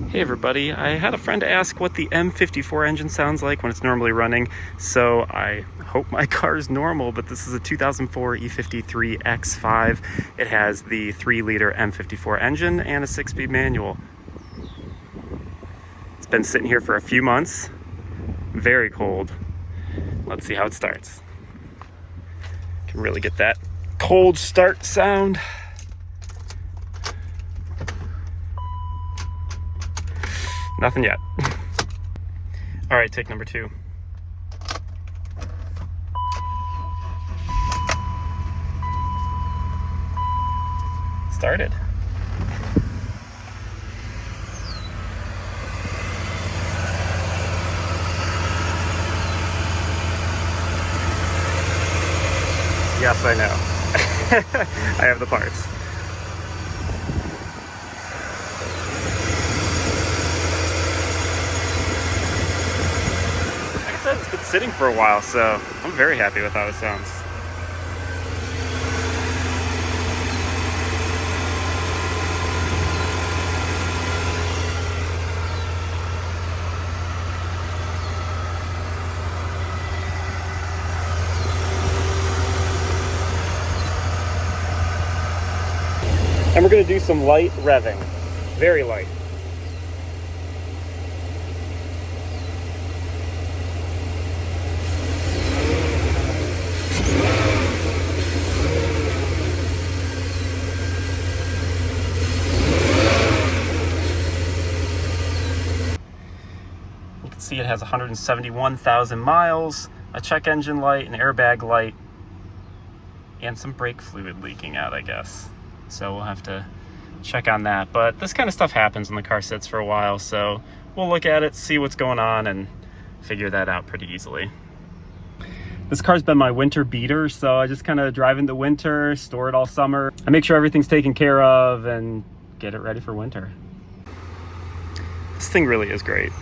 Hey everybody, I had a friend ask what the M54 engine sounds like when it's normally running, so I hope my car is normal, but this is a 2004 E53 X5. It has the 3-liter M54 engine and a 6-speed manual. It's been sitting here for a few months, very cold. Let's see how it starts. Can really get that cold start sound. Nothing yet. All right, take number 2. Started. Yes, I know. I have the parts. It's been sitting for a while, so I'm very happy with how it sounds. And we're going to do some light revving, very light. See, it has 171,000 miles, a check engine light, an airbag light, and some brake fluid leaking out, I guess. So we'll have to check on that. But this kind of stuff happens when the car sits for a while, so we'll look at it, see what's going on, and figure that out pretty easily. This car's been my winter beater, so I just kind of drive in the winter, store it all summer. I make sure everything's taken care of and get it ready for winter. This thing really is great.